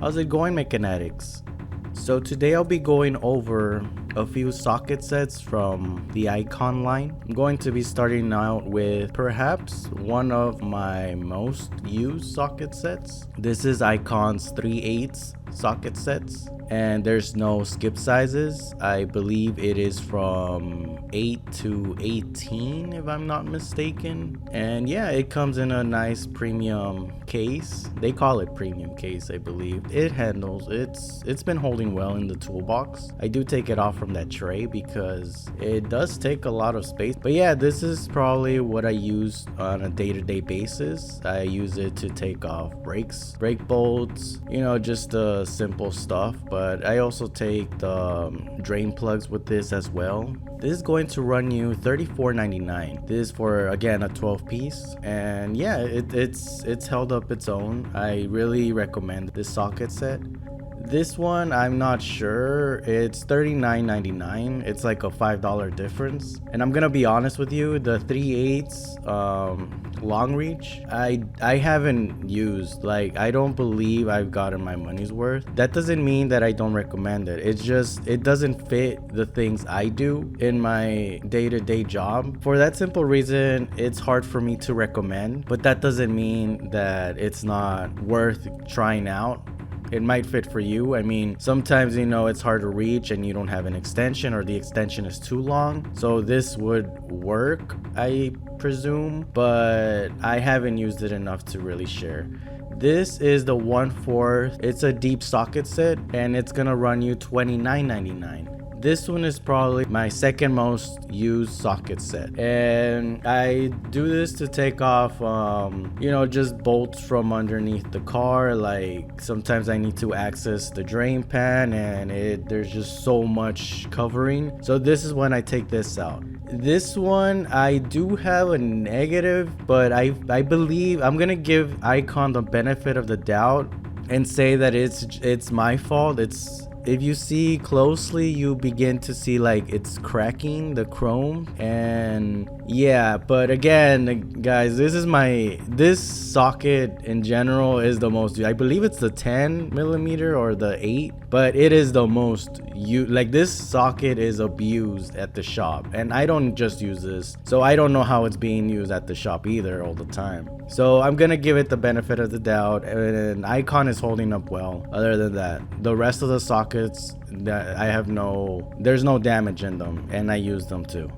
How's it going, mechanatics? So today I'll be going over a few socket sets from the Icon line. I'm going to be starting out with perhaps one of my most used socket sets. This is Icon's 3/8 socket sets, and there's no skip sizes. I believe it is from 8 to 18 if I'm not mistaken. And yeah, it comes in a nice premium case. They call it premium case, I believe. It handles, it's been holding well in the toolbox. I do take it off from that tray because it does take a lot of space. But yeah, this is probably what I use on a day-to-day basis. I use it to take off brakes, brake bolts, you know, just the simple stuff. But I also take the drain plugs with this as well. This is going to run you $34.99. This is for, again, a 12 piece, and yeah, it's held up its own. I really recommend this socket set. This one, I'm not sure. It's $39.99. It's like a $5 difference. And I'm gonna be honest with you, the 3/8 long reach, I haven't used. Like, I don't believe I've gotten my money's worth. That doesn't mean that I don't recommend it. It's just, it doesn't fit the things I do in my day-to-day job. For that simple reason, it's hard for me to recommend, but that doesn't mean that it's not worth trying out. It might fit for you. I mean, sometimes, you know, it's hard to reach and you don't have an extension, or the extension is too long. So this would work, I presume, but I haven't used it enough to really share. This is the 1/4. It's a deep socket set, and it's gonna run you $29.99. This one is probably my second most used socket set, and I do this to take off you know, just bolts from underneath the car. Like, sometimes I need to access the drain pan and there's just so much covering, so this is when I take this out. This one, I do have a negative, but I believe I'm gonna give Icon the benefit of the doubt and say that it's my fault. If you see closely, you begin to see like it's cracking the chrome, and yeah, but again, guys, this socket in general is the most, I believe it's the 10mm or the 8, but it is the most like, this socket is abused at the shop, and I don't just use this, so I don't know how it's being used at the shop either all the time. So I'm gonna give it the benefit of the doubt, and Icon is holding up well. Other than that, the rest of the sockets, that there's no damage in them, and I use them too.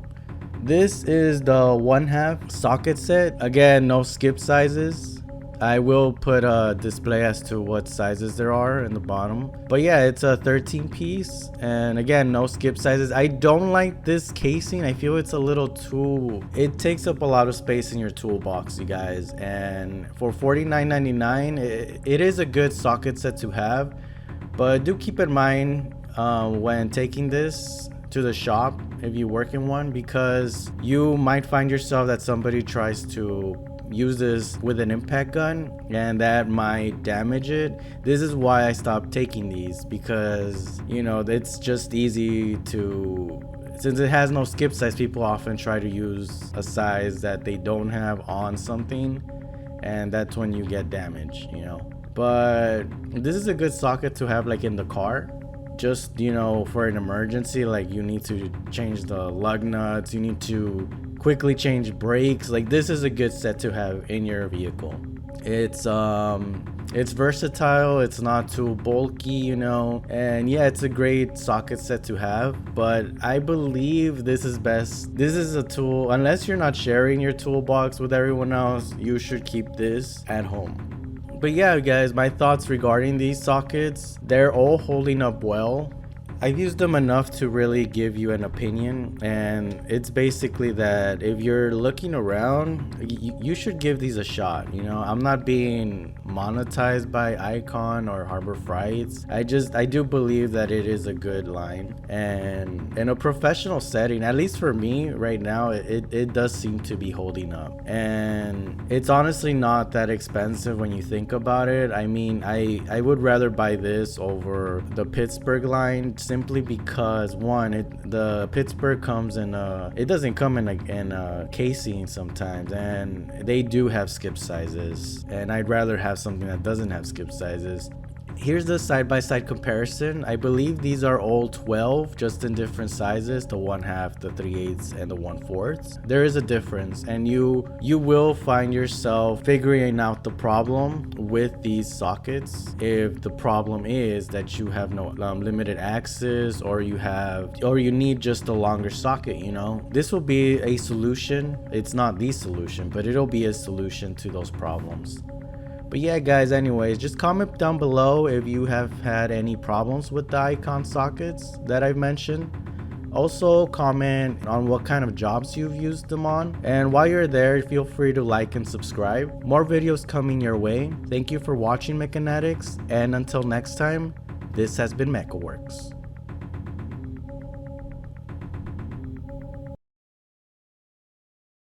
This is the 1/2 socket set. Again, no skip sizes. I will put a display as to what sizes there are in the bottom. But yeah, it's a 13 piece, and again, no skip sizes. I don't like this casing. I feel it's a little too, it takes up a lot of space in your toolbox, you guys. And for $49.99, it is a good socket set to have, but do keep in mind when taking this to the shop, if you work in one, because you might find yourself that somebody tries to use this with an impact gun, and that might damage it. This is why I stopped taking these, because, you know, it's just easy to, since it has no skip size, people often try to use a size that they don't have on something, and that's when you get damage, you know. But this is a good socket to have like in the car, just, you know, for an emergency, like you need to change the lug nuts, you need to quickly change brakes. Like, this is a good set to have in your vehicle. It's versatile, it's not too bulky, you know, and yeah, it's a great socket set to have. But I believe this is best. This is a tool, unless you're not sharing your toolbox with everyone else, you should keep this at home. But yeah, guys, my thoughts regarding these sockets, they're all holding up well. I've used them enough to really give you an opinion, and it's basically that if you're looking around, you should give these a shot. You know, I'm not being monetized by Icon or Harbor Freights. I do believe that it is a good line, and in a professional setting, at least for me right now, it does seem to be holding up, and it's honestly not that expensive when you think about it. I mean, I would rather buy this over the Pittsburgh line, simply because, one, the Pittsburgh comes in it doesn't come in a casing sometimes, and they do have skip sizes, and I'd rather have something that doesn't have skip sizes. Here's the side-by-side comparison. I believe these are all 12, just in different sizes, the 1/2, the 3/8, and the 1/4. There is a difference, and you will find yourself figuring out the problem with these sockets if the problem is that you have no limited access, or you need just a longer socket, you know. This will be a solution. It's not the solution, but it'll be a solution to those problems. But yeah guys, anyways, just comment down below if you have had any problems with the icon sockets that I've mentioned. Also comment on what kind of jobs you've used them on, and while you're there, feel free to like and subscribe. More videos coming your way. Thank you for watching Mechanatics, and until next time, this has been MechaWorks.